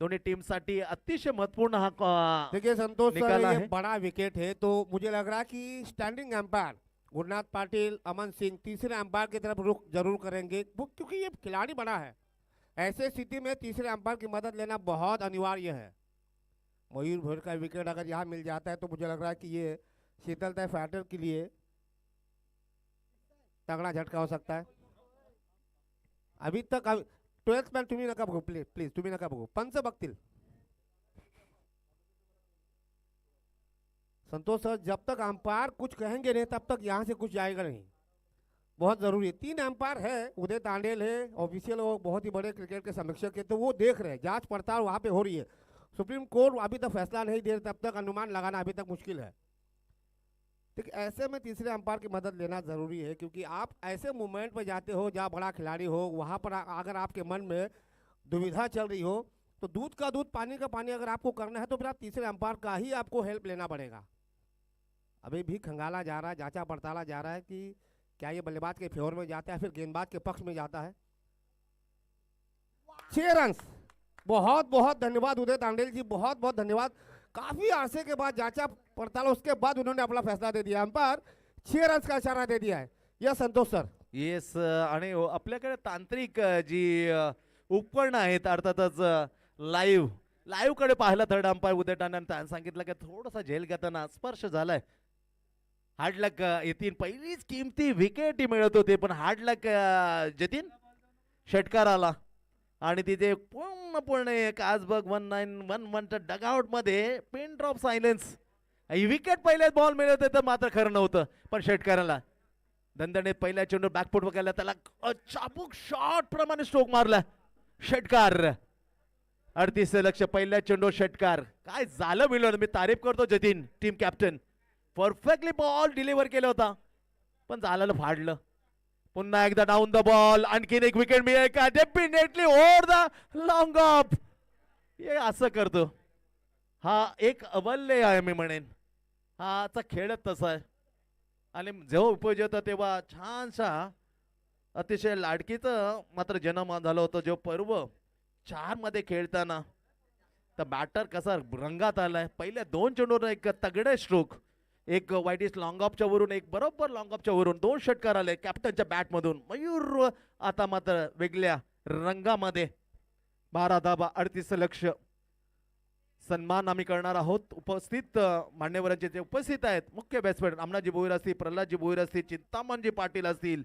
Speaker 1: दोनों टीम साठी अतिशय महत्वपूर्ण हा
Speaker 2: देखिए संतोष सर
Speaker 1: निकाला
Speaker 2: ये
Speaker 1: है।
Speaker 2: बड़ा विकेट है तो मुझे लग रहा है कि स्टैंडिंग एम्पायर गुरुनाथ पाटिल अमन सिंह तीसरे एम्पायर की तरफ रुख जरूर करेंगे क्योंकि ये खिलाड़ी बड़ा है। ऐसे स्थिति में तीसरे एम्पायर की मदद लेना बहुत अनिवार्य है। मयूर भोईर का विकेट अगर यहाँ मिल जाता है तो मुझे लग रहा है कि ये शीतलता फाइटर के लिए तगड़ा झटका हो सकता है। अभी तक 12th मॅन तुम्ही नका बघू प्लीज तुम्ही नका बघू पंच बघतील। संतोष सर जब तक अंपायर कुछ कहेंगे नहीं तब तक यहाँ से कुछ जाएगा नहीं, बहुत जरूरी है। 3 अंपायर है, उदय तांडेल है ऑफिशियल, वो बहुत ही बड़े क्रिकेट के समीक्षक है तो वो देख रहे हैं, जांच पड़ताल वहाँ पे हो रही है। सुप्रीम कोर्ट अभी तक फैसला नहीं दे तब तक अनुमान लगाना अभी तक मुश्किल है। ठीक ऐसे में तीसरे अंपायर की मदद लेना जरूरी है क्योंकि आप ऐसे मूवमेंट पर जाते हो जहाँ बड़ा खिलाड़ी हो, वहाँ पर अगर आपके मन में दुविधा चल रही हो तो दूध का दूध पानी का पानी अगर आपको करना है तो फिर आप तीसरे अंपायर का ही आपको हेल्प लेना पड़ेगा। अभी भी खंगाला जा रहा है, जांचा पड़ताला जा रहा है कि क्या ये बल्लेबाज के फेवर में जाता है फिर गेंदबाज के पक्ष में जाता है। 6 रन, बहुत बहुत धन्यवाद उदय तांडेल जी, बहुत बहुत धन्यवाद। काफी अरसे के बाद जांचा पड़ताल उसके बाद उन्होंने अपना फैसला दे दिया, अंपायर 6 रन का इशारा दे दिया है। यह संतोष सर
Speaker 1: येस आणि आपल्याकडे तांत्रिक जी उपकरणं आहेत अर्थातच लाईव्ह कडे पाहिलं थर्ड अंपायर उदय तांडेल सांगितलं की थोडासा झेल घेताना स्पर्श झालाय। हार्ड लक येतील, पहिलीच किमती विकेट मिळत होते पण हार्ड लक जतीन षटकार आला आणि तिथे पूर्णपणे एक आज बघ 1911च्या डगआउट मध्ये पिन ड्रॉप सायलेन्स। विकेट पहिल्याच बॉल मिळत होते मात्र खरं नव्हतं पण षटकाराला दणदणीत पहिल्या चेंडू बॅकफुट वगैरे त्याला चाबूक शॉट प्रमाणे स्ट्रोक मारला षटकार। 38 लक्ष पहिल्या चेंडू षटकार. काय झालं मिळवलं, मी तारीफ करतो Jatin team captain. Perfectly ball deliver केला होता पण झालं फाडलं. पुन्हा एकदा डाऊन द बॉल, आणखीन एक विकेट मिळेल का? Definitely over the long of. हे असं करतो, हा एक अवल्य आहे मी म्हणेन. हाचा खेळच तसा आहे. आणि जेव्हा उपयोग होता तेव्हा छानसा अतिशय लाडकीचं मात्र जन्म झालं होतं. जो पर्व 4 मध्ये खेळताना तर बॅटर कसा रंगात आलाय. पहिल्या 2 चेंडूवर एक तगडे स्ट्रोक, एक वाईटिस लॉंग ऑफच्या वरून, एक बरोबर लॉंग ऑफच्या वरून 2 षटकार आले कॅप्टनच्या बॅट मधून. मयूर आता मात्र वेगळ्या रंगामध्ये. 12 धाबा 38 लक्ष. सन्मान आम्ही करणार आहोत. उपस्थित मान्यवरांचे जे उपस्थित आहेत मुख्य बॅट्समॅन अमनाजी भोईर असतील, प्रल्हादजी भोईर असतील, चिंतामणजी पाटील असतील,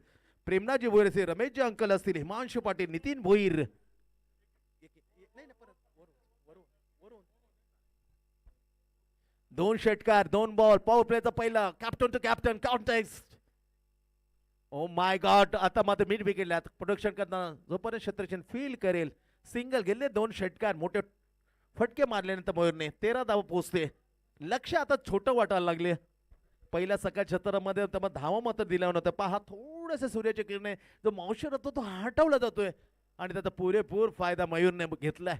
Speaker 1: प्रेमनाजी भोईर असतील, रमेशजी अंकल असतील, हिमांशू पाटील, नितीन भोईर. 2 षटकार 2 बॉल. पॉवर प्लेचा पहिला captain to captain context. Oh my god. आता मात्र मिड विकेटला प्रोडक्शन करताना जोपर्यंत शत्रुघ्न फील करेल सिंगल गेले 2 षटकार मोठे फटके मारल्यानंतर मयूरने 13 धावा पोहोचते. लक्ष आता छोटं वाटायला लागले. पहिल्या सकाळ छत्रामध्ये धावा मात्र दिला नव्हता. पहा थोडेसे सूर्याचे किरणे जो मॉइश्चर होतो तो हटवला जातोय आणि त्याचा पुरेपूर फायदा मयूरने घेतलाय.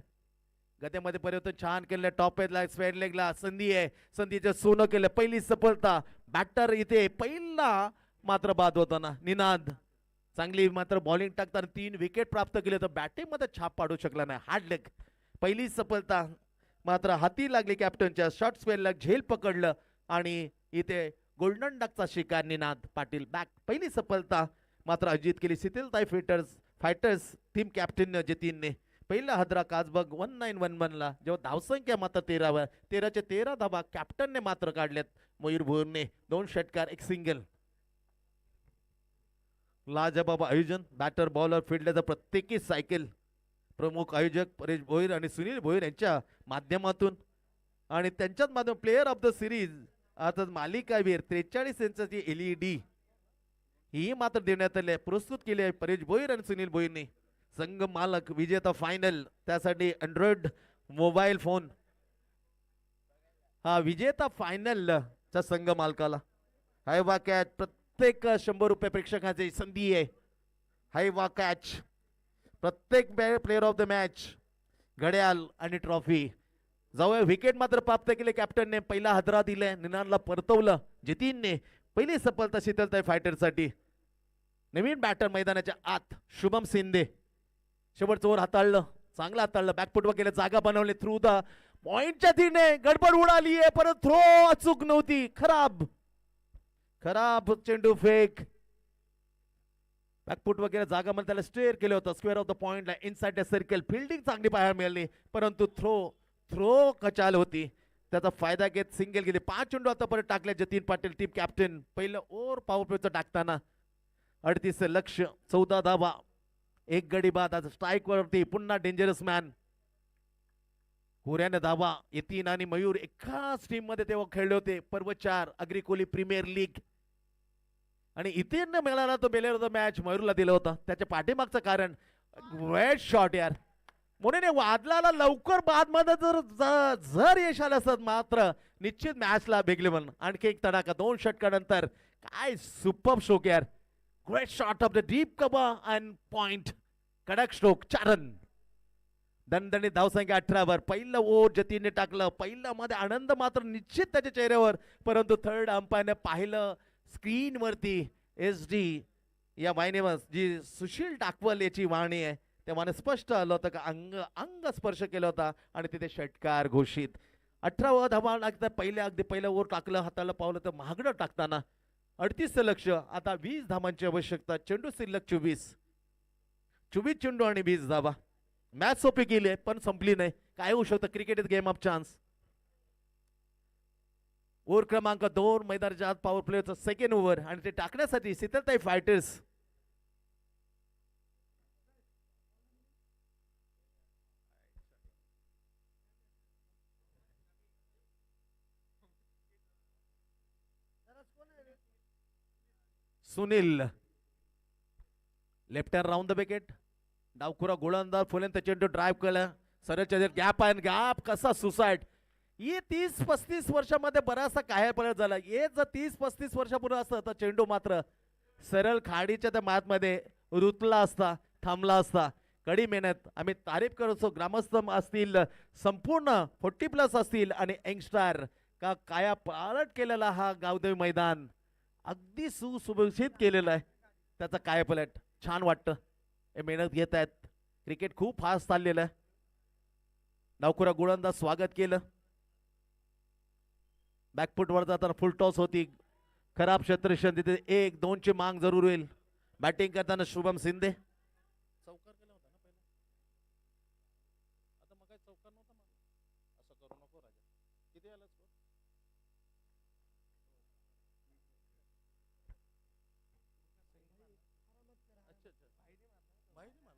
Speaker 1: गतीमध्ये परिवर्तन छान केलं. टॉप एजला स्क्वेअर लेगला संधी आहे, संधीचं सोनं केलं. पहिली सफलता. बॅटर इथे पहिला मात्र बाद होताना निनाद चांगली मात्र बॉलिंग टाकताना 3 विकेट प्राप्त केले तर बॅटिंग मध्ये छाप पाडू शकला नाही. हार्ड लेग पहिली सफलता मात्र हाती लागली कॅप्टनच्या. शॉर्ट स्क्वेअरला झेल पकडलं आणि इथे गोल्डन डकचा शिकार निनाद पाटील. बॅक पहिली सफलता मात्र अजित केली. शीतलताई फायटर्स टीम कॅप्टन जतीनने पहिला हदरा काजबग 1911 ला. जेव्हा धावसंख्या मात्र 13 13चे 13 धावा कॅप्टनने मात्र काढल्यात मयूर भोईरने. 2 षटकार 1 सिंगल. लाजबाब आयोजन. बॅटर बॉलर फिल्डरचा प्रत्येकी सायकल. प्रमुख आयोजक परेश भोईर आणि सुनील भोईर यांच्या माध्यमातून आणि त्यांच्याच माध्यम प्लेयर ऑफ द सिरीज अर्थात मालिकावीर 43 इंचाची LED ही मात्र देण्यात आली. प्रस्तुत केली आहे परेश भोईर आणि सुनील भोईरने. संघ मालक विजेता फायनल त्यासाठी अँड्रॉइड मोबाईल फोन. हा विजेता फायनल चा संघ मालकाला हाय वा कॅच. प्रत्येक 100 रुपये प्रेक्षकांची संधी आहे. हाय वा कॅच. प्रत्येक प्लेयर ऑफ द मॅच घड्याल आणि ट्रॉफी. जवळ विकेट मात्र प्राप्त केले कॅप्टनने. पहिला हदरा दिलाय निनादला परतवलं जतीनने. पहिली सफलता शीतलताई फायटरसाठी. नवीन बॅटर मैदानाच्या आत शुभम शिंदे. शेवटचं ओव्हर हाताळलं, चांगलं हाताळलं. बॅकफुटवर गेलं, जागा बनवली. थ्रू द पॉइंटच्या तीने गडबड उडाली आहे परत थ्रो अचूक नव्हती. खराब चेंडू फेक. बॅकफुट वगैरे जागा मध्ये त्याला स्टेअर केलं होतं. स्क्वेअर ऑफ द पॉइंटला इनसाइड द सर्कल. फिल्डिंग चांगली पाहायला मिळाली परंतु थ्रो कचाल होती. त्याचा फायदा घेत सिंगल गेली. 5 चेंडू आता परत टाकले जतीन पाटील टीम कॅप्टन. पहिलं ओव्हर पॉवर प्लेचं टाकताना 38 लक्ष 14 धावा 1 गडी बाद. आज स्ट्राईक वरती पुन्हा डेंजरस मॅन. हुऱ्याने धावा येतीन आणि मयूर एकाच टीम मध्ये तेव्हा खेळले होते. पर्व 4 अग्रिकोली प्रीमियर लीग आणि इथे न मिळाला तो बेलेर ऑफ द मॅच मयूरला दिला होता. त्याच्या पाठीमागचं कारण वेट शॉट यार. म्हणून वादलाला लवकर बाद मध्ये जर यश आलं असत मात्र निश्चित मॅचला बेगले म्हणून. आणखी एक तडाखा 2 षटकानंतर. काय सुपर स्ट्रोक यार. Great shot of the deep cover and point. कडक स्ट्रोक 4 रन. दणदणीत धावसंख्या 18 वर. पहिलं ओव्हर जतीनने टाकलं. पहिल्या मध्ये आनंद मात्र निश्चित त्याच्या चेहऱ्यावर परंतु थर्ड अंपायरने पाहिलं स्क्रीन वरती SD या वाहिनीवर जी सुशील टाकवल याची वाणी आहे तेव्हा स्पष्ट आलं होतं का अंग स्पर्श केला होता आणि तिथे षटकार घोषित. 18 धावा लागतं. पहिलं ओव्हर टाकलं, हाताला पावलं तर महागडं टाकताना 38 लक्ष. आता 20 धावांची आवश्यकता. चेंडू शिल्लक 24 चेंडू आणि 20 धावा. मॅच सोपी केली आहे पण संपली नाही. काय होऊ शकतं. Cricket is game of chance. Over क्रमांक 2 मैदानाच्या आत पॉवर प्लेचं सेकंड ओव्हर आणि ते टाकण्यासाठी शीतलताई fighters Sunil left hand round the wicket. डावखुरा गोलंदाज फुलेंत चेंडू ड्राईव्ह केला. सरळ गॅप आहे गॅप कसा सुसाईड ये 30-35 वर्षामध्ये बराचसा काय पलट झाला हे जर 30-35 वर्षापूर्वी असतं तर चेंडू मात्र सरळ खाडीच्या त्या मातमध्ये रुतला असता थांबला असता. कडी मेहनत आम्ही तारीफ करतो ग्रामस्थ असतील संपूर्ण 40+ असतील आणि यंगस्टार का काया पालट केलेला हा गावदेवी मैदान अगदी सुशोभित केलेलं आहे. त्याचा काय पलट छान वाटतं. हे मेहनत घेत आहेत. क्रिकेट खूप फास्ट चाललेलं आहे. नवखुरा गोलंदाज स्वागत केलं. बॅकफुटवर जाताना फुल टॉस होती. खराब क्षेत्ररक्षण तिथे 1-2 ची मांग जरूर होईल. बॅटिंग करताना शुभम शिंदे चौकार केला होता ना पहिला. आता मग काय चौकार नव्हता मारला. असं करू नको राजा. किती आला स्कोर? अच्छा अच्छा बाहेर मारला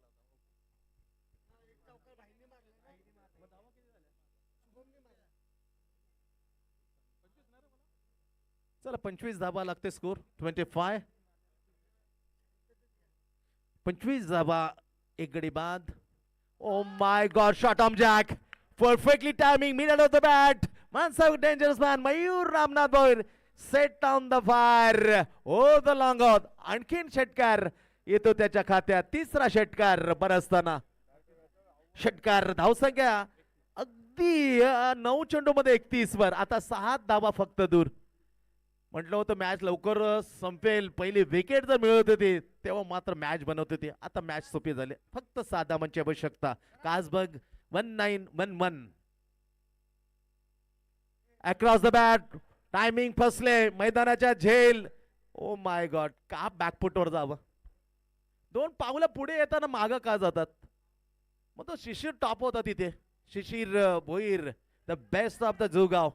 Speaker 1: होता. मग धावा किती झाल्या? चला 25 धावा लागते स्कोर 25. 25 धावा एक गडी बाद. Oh my god shot on jack perfectly timing middle of the bat मानसा dangerous man Mayur Ramnath Bhoir set on the fire o the long on. आणखीन षटकार येतो त्याच्या खात्यात. तिसरा षटकार बरसताना षटकार धावसंख्या अगदी 9 चेंडूमध्ये 31 वर. आता 7 धावा फक्त दूर. म्हटलं होतं मॅच लवकर संपेल. पहिली विकेट जर मिळत होती तेव्हा मात्र मॅच बनवत होती. आता मॅच सोपी झाली. फक्त 7 धावांची आवश्यकता. कासबग 1911 अक्रॉस द बॅट. टायमिंग फसले मैदानाच्या झेल. ओ माय गॉड का बॅकफुटवर जावं. 2 पावलं पुढे येताना मागं का जातात. मग तो शिशिर टॉप होता तिथे. Shishir Bhoir the best of the जुगाव.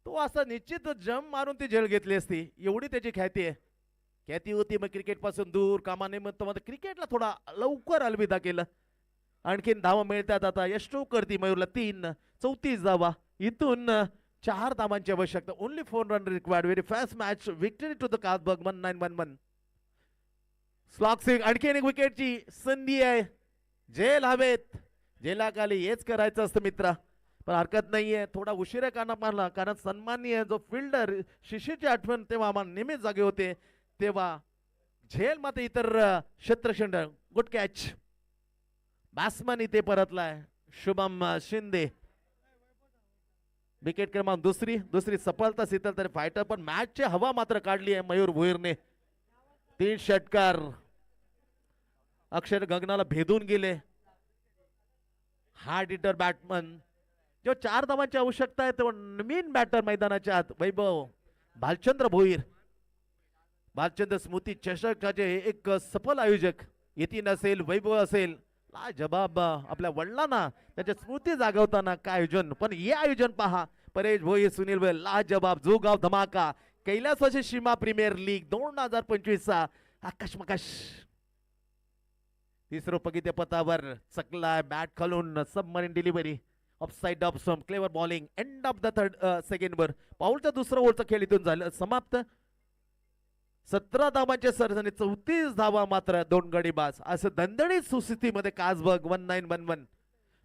Speaker 1: तो असा निश्चित जम मारून ती झेल घेतली असती. एवढी त्याची ख्याती आहे. ख्याती होती मग क्रिकेट पासून दूर कामानिमित्त मध्ये क्रिकेटला थोडा लवकर अलविदा केलं. आणखीन धावा मिळतात. आता यशो करती मयूरला 3 34 धावा. इथून 4 धावांची आवश्यकता. Only 4 run required. Very fast match victory to the कासबग 1911. स्लॉक सिंग आणखीन एक विकेटची संधी आहे. झेल हवेत. झेलाखाली हेच करायचं असतं मित्रा. पण हरकत नाहीये. थोडा उशिरा काना मारला कारण सन्माननीय जो फिल्डर शिशीची आठवण तेव्हा आम्हाला नेहमीच जागे होते. तेव्हा झेल मात्र इतर क्षेत्ररक्षण गुड कॅच. बॅट्समन इथे परतलाय शुभम शिंदे. विकेट क्रमांक दुसरी सफलता सिद्ध तरी फायटर पण मॅचची हवा मात्र काढली आहे मयूर भोईरने. 3 षटकार अक्षर गगनाला भेदून गेले. हार्ड हिटर बॅटमन जो 4 धावांची आवश्यकता आहे तेव्हा नवीन बॅटर मैदानाच्या आत वैभव भालचंद्र भोईर. भालचंद्र स्मृती चषकाचे एक सफल आयोजक यतीन असेल वैभव असेल लाजबाब आपल्या वडिलांना त्याच्या स्मृती जागवताना काय आयोजन. पण हे आयोजन पहा परेश भोईर सुनील भोईर लाजबाब जोगाव धमाका कैलासवासी सीमा प्रीमियर लीग 2025 चा आकाशमकाश. तिसरं पगित्या पथावर चकला बॅट खालून submarine delivery offside off some clever bowling end of the third second वर. पाऊलच्या दुसरा ओव्हरचा खेळ इथून झालं समाप्त. 17 धावांचे सरसनी 34 धावा मात्र 2 गडी बाज. असं दणदणीत सुस्थितीमध्ये कासबग 1911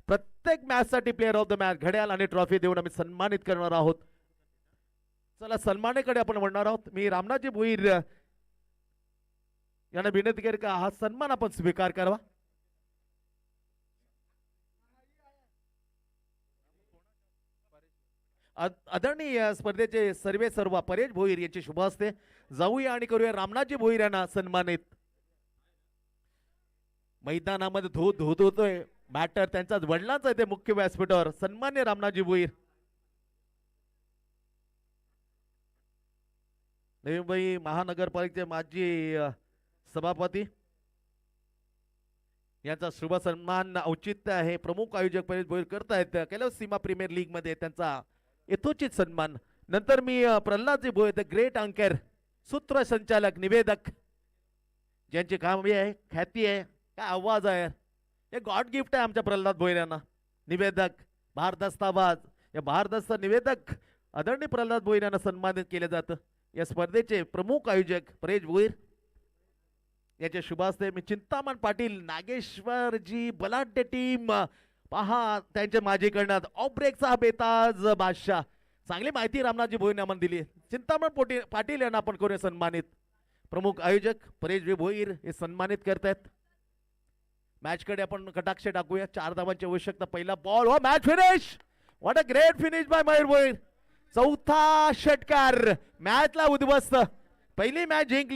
Speaker 1: प्रत्येक मॅच साठी प्लेअर ऑफ द मॅच घड्याळ आणि ट्रॉफी देऊन आम्ही सन्मानित करणार आहोत. चला सन्मानाकडे आपण म्हणणार आहोत. मी रामनाथजी भोईर यांना विनंती करेन का हा सन्मान आपण स्वीकार करावा. आदरणीय स्पर्धेचे सर्व परेश भोईर यांचे शुभ हस्ते जाऊया आणि करूया रामनाथजी भोईर यांना सन्मानित. मैदानामध्ये धोत होतोय बॅटर त्यांचाच वडिलांचा ते मुख्य व्यासपीठावर सन्मान्य रामनाथजी भोईर. नवी मुंबई महानगरपालिकेचे माजी सभापती यांचा शुभ सन्मान औचित्य आहे. प्रमुख आयोजक परेश भोईर करतायत. कैलास सीमा प्रीमियर लीग मध्ये त्यांचा यथोचित सन्मान. नंतर मी प्रल्हादजी भोईर द ग्रेट अँकर सूत्रसंचालक निवेदक ज्यांची कामे आहे ख्याती आहे काय आवाज आहे हे गॉड गिफ्ट आहे आमच्या प्रल्हाद भोईर यांना. निवेदक भारदस्त आवाज या भारदस्त निवेदक आदरणीय प्रल्हाद भोईर यांना सन्मानित केले जातं. या स्पर्धेचे प्रमुख आयोजक परेश भोईर याचे शुभास्ते मी चिंतामण पाटील नागेश्वरजी बलाढ्य टीम पहा त्यांचे माजी करण्यात ऑफ ब्रेकचा हा बेताज बादशाह. चांगली माहिती रामनाथजी भोईर आम्हाला दिली. चिंतामण पाटील यांना आपण करूया सन्मानित. प्रमुख आयोजक परेश भोईर हे सन्मानित करतायत. मॅच कडे आपण कटाक्ष टाकूया. 4 धावांची आवश्यकता. पहिला बॉल हो match finish. What a great finish by Mayur Bhoir. चौथा षटकार मॅचला उद्ध्वस्त. पहिली मॅच जिंकली.